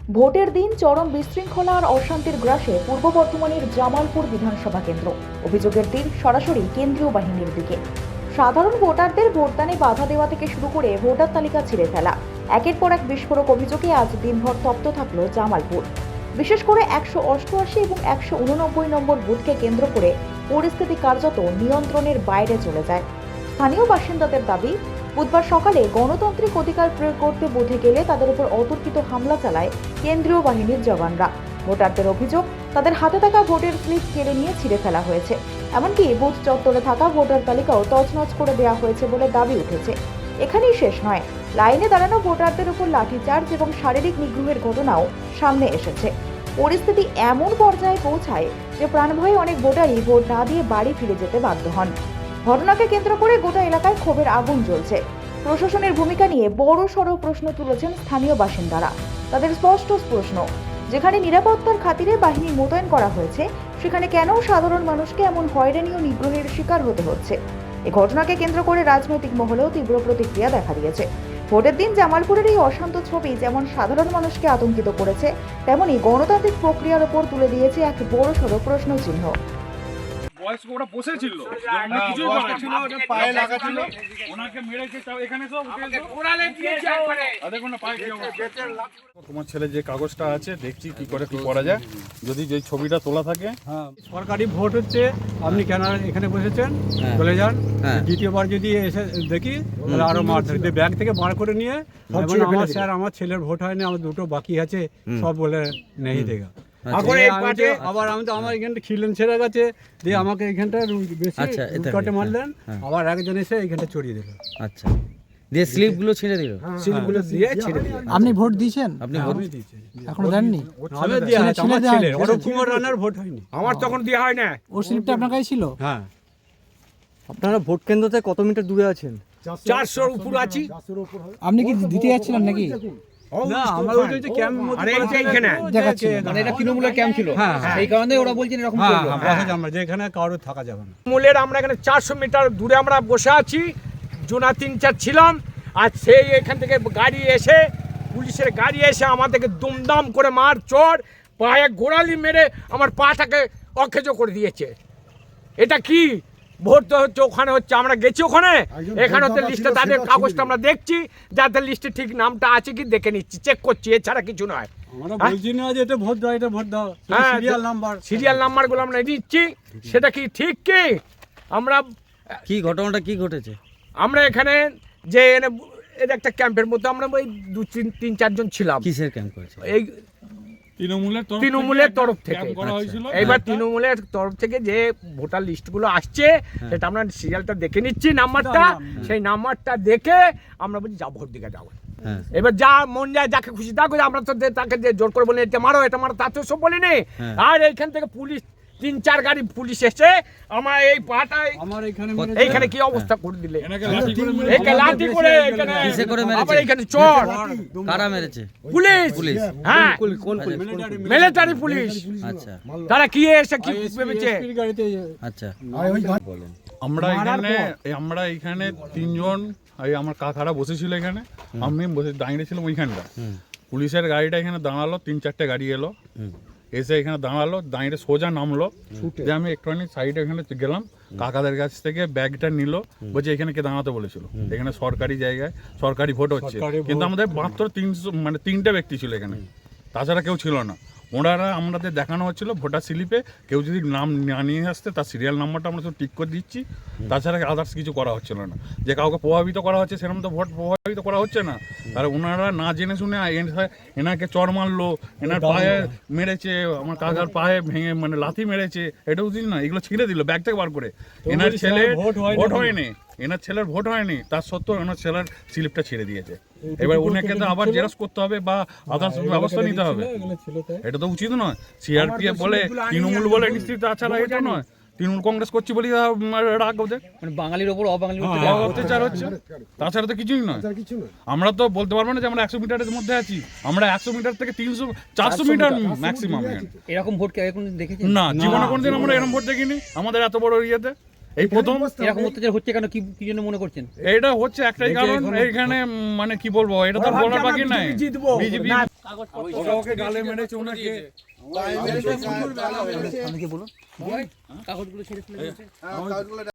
ভোটের দিন চরম বিশৃঙ্খলা আর অশান্তির গ্রাসে পূর্ব বর্ধমানের জামালপুর বিধানসভা কেন্দ্র। অভিযোগের তীর সরাসরি কেন্দ্রীয় বাহিনীর দিকে। সাধারণ ভোটারদের ভোটদানে বাধা দেওয়া থেকে শুরু করে ভোটার তালিকা ছিঁড়ে ফেলা, একের পর এক বিস্ফোরক অভিযোগে আজ দিনভর তপ্ত থাকল জামালপুর। বিশেষ করে 188 এবং 189 নম্বর বুথকে কেন্দ্র করে পরিস্থিতি কার্যত নিয়ন্ত্রণের বাইরে চলে যায়। স্থানীয় বাসিন্দাদের দাবি, বুধবার সকালে গণতান্ত্রিক অধিকার প্রয়োগ করতে বুথে গেলে তাদের উপর অতর্কিত হামলা চালায় কেন্দ্রীয় বাহিনীর জওয়ানরা। ভোটারদের অভিযোগ, তাদের হাতে থাকা ভোটের স্লিপ কেড়ে নিয়ে ছিঁড়ে ফেলা হয়েছে। এমনকি বুথ চত্বরে থাকা ভোটার তালিকাও তছনছ করে দেওয়া হয়েছে বলে দাবি উঠেছে। এখানেই শেষ নয়, লাইনে দাঁড়ানো ভোটারদের উপর লাঠিচার্জ এবং শারীরিক নিগ্রহের ঘটনাও সামনে এসেছে। পরিস্থিতি এমন পর্যায়ে পৌঁছায় যে প্রাণভয়ে অনেক ভোটারই ভোট না দিয়ে বাড়ি ফিরে যেতে বাধ্য হন। ঘটনাকে কেন্দ্র করে গোটা এলাকায় ক্ষোভের আগুন জ্বলছে। প্রশাসনের ভূমিকা নিয়ে বড়সড় প্রশ্ন তুলেছেন স্থানীয় বাসিন্দারা। তাদের স্পষ্ট প্রশ্ন, যেখানে নিরাপত্তার খাতিরে বাহিনী মোতায়েন করা হয়েছে, সেখানে কেন সাধারণ মানুষকে এমন হয়রানি ও নিগ্রহের শিকার হতে হচ্ছে? এই ঘটনাকে কেন্দ্র করে রাজনৈতিক মহলেও তীব্র প্রতিক্রিয়া দেখা দিয়েছে। ভোটের দিন জামালপুরের এই অশান্ত ছবি যেমন সাধারণ মানুষকে আতঙ্কিত করেছে, তেমনি গণতান্ত্রিক প্রক্রিয়ার উপর তুলে দিয়েছে এক বড়সড় প্রশ্ন চিহ্ন। বয়স্ক ওরা বসেছিল, আমরা কিছুই করেছিল, ওটা পায়ে লাগা ছিল, ওনাকে মেরেছে। তাও এখানে সব ওরালে দিয়েছে একবারে। দেখুন না পায়ে কি অবস্থা। তোমার ছেলে যে কাগজটা আছে, দেখছি কি করে কি করা যায়, যদি যে ছবিটা তোলা থাকে। হ্যাঁ, সরকারি ভোট হচ্ছে, আপনি কেন এখানে বসেছেন, চলে যান। দ্বিতীয়বার যদি এসে দেখি তাহলে আরো মার ধরে ব্যাগ থেকে বার করে নিয়ে আমার স্যার আমার ছেলের ভোট হয়নি, আমার দুটো বাকি আছে, সব বলে নেই দেখা। আবার আমি তো আমার এখানটা খিলেন ছেড়ে গেছে দিয়ে আমাকে এখানটা বেশি মারলেন, আবার একজন এসে এখানটা চড়িয়ে দিল। আচ্ছা, দিয়ে স্লিপগুলো ছেড়ে দিল, স্লিপগুলো দিয়ে ছেড়ে দিল। আপনি ভোট দিয়েছেন? আপনি ভোট দিয়েছেন? এখনো দেননি? আমি দিয়ে আছে, আমার ছেলের অরূপ কুমার রানার ভোট হয়নি, আমার তখন দেওয়া হয় না। ওর স্লিপটা আপনার কাছে ছিল? হ্যাঁ। আপনারা ভোট কেন্দ্র থেকে কত মিটার দূরে আছেন? 400 উপর আছি। আপনি কি দিতে যাচ্ছিলেন নাকি? না, আমার ওই যে ক্যাম্প আরে এইখানে দেখাচ্ছি, মানে এটা তৃণমূলের ক্যাম্প ছিল, এই কারণে ওরা বলছেন এরকম করলো। আমরা যেখানে কারো থাকা যাবে না। মূলের আমরা এখানে 400 মিটার দূরে আমরা বসে আছি, জোনা 3-4 ছিলাম। আর সেই এখান থেকে গাড়ি এসে, পুলিশের গাড়ি এসে আমাদেরকে দুমদাম করে মার চোর, পায়ে গোড়ালি মেরে আমার পাটাকে অকেজো করে দিয়েছে। এটা কি ভোট তো হচ্ছে, ওখানে হচ্ছে, আমরা গেছি ওখানে, এখানে হচ্ছে লিস্টে তাদের কাগজটা আমরা দেখছি, যাদের লিস্টে ঠিক নামটা আছে কি দেখে নিচ্ছি, চেক করছি, এছাড়া কিছু নয়। আমরা বলছি না যে এটা ভোট দাও, এটা ভোট দাও, সিরিয়াল নাম্বারগুলো আমরা নিচ্ছি, সেটা কি ঠিক কি? আমরা কি ঘটনাটা কি ঘটেছে? আমরা এখানে যে এটা একটা ক্যাম্পের মধ্যে আমরা ওই 2-3-4 জন ছিলাম। কিসের ক্যাম্প করেছে? এই তৃণমূলের তরফ থেকে এইবার তৃণমূলের তরফ থেকে যে ভোটার লিস্টগুলো আসছে, সেটা আমরা সিরিয়ালটা দেখে নিচ্ছি, নাম্বারটা, সেই নাম্বারটা দেখে আমরা বলছি যা ভোট দিকে যাবো। এবার যা মন যায়, যাকে খুশি দেখো, আমরা তো তাকে জোর করে বলি এটা মারো, এটা মারো, তা তো সব বলিনি। আর এইখান থেকে পুলিশ 3-4 গাড়ি পুলিশ এসে আমার এই পাটায় এইখানে কি অবস্থা করে দিলে, লাঠি করে এইখানে চোর। কারা মেরেছে? পুলিশ। হ্যাঁ, মিলিটারি পুলিশ। আচ্ছা, তারা কি এসে কি ভেবেছে? আচ্ছা, আমরা এখানে 3 জন, আমার কাকারা বসেছিল এখানে, আমি বসে দাঁড়িয়েছিলাম ওইখানটা। পুলিশের গাড়িটা এখানে দাঁড়ালো, 3-4টে গাড়ি এলো, এসে এখানে দাঁড়ালো, দাঁড়িয়ে সোজা নামলো, যে আমি একটুখানি সাইডে এখানে গেলাম, কাকাদের কাছ থেকে ব্যাগটা নিল, বলছে এখানে কে দাঁড়াতে বলেছিল, এখানে সরকারি জায়গায় সরকারি ভোট হচ্ছে, কিন্তু আমাদের মাত্র 3টে ব্যক্তি ছিল এখানে, তাছাড়া কেউ ছিল না। ওনারা আমাদের দেখানো হচ্ছিল ভোটার স্লিপে কেউ যদি নাম না নিয়ে আসতে, তার সিরিয়াল নাম্বারটা আমরা সব টিক করে দিচ্ছি, তাছাড়া আদার্স কিছু করা হচ্ছিল না। যে কাউকে প্রভাবিত করা হচ্ছে, সেরকম তো ভোট প্রভাবিত করা হচ্ছে না। আর ওনারা না জেনে শুনে এনাকে চড় মারলো, এনার পায়ে মেরেছে, আমার কাকার পায়ে ভেঙে মানে লাথি মেরেছে, এটাও বুঝলি না, এগুলো ছিঁড়ে দিল ব্যাগ থেকে বার করে। এনার ছেলে ভোট হয়নি, এনার ছেলের ভোট হয়নি, তার সত্ত্বেও এনার ছেলের স্লিপটা ছেড়ে দিয়েছে। এবার ওনাকে তো আবার জেরক্স করতে হবে বা আদার্স ব্যবস্থা নিতে হবে, এটা তো উচিত নয়। সিআরপিএফ বলে, তৃণমূল বলে নিশ্চিত, তাছাড়া এটা নয়। তৃণমূল কংগ্রেস করছি বলি রাগ ওদের, মানে বাঙালির ওপর অবাঙালির অত্যাচার হচ্ছে, তাছাড়া তো কিছুই নয়। আমরা তো বলতে পারবো না যে আমরা 100 মিটারের মধ্যে আছি, আমরা 100 মিটার থেকে 300-400 মিটার ম্যাক্সিমাম। এরকম ভোট কে এখন দেখেছি না, জীবনে কোনোদিন আমরা এরকম ভোট দেখিনি আমাদের এত বড় ইয়েতে। এই প্রথম এরকম অত্যাচার হচ্ছে কেন, কি কি জন্য মনে করছেন? এটা হচ্ছে একটাই কারণ, এইখানে মানে কি বলবো, এটা তো বলার বাকি নাই। জিতবো বিজেপি না, ওকে গালে মেরেছে ওনাকে। আপনি কি বলুন? কাগজগুলো ছেড়ে ফেলে দিয়েছে।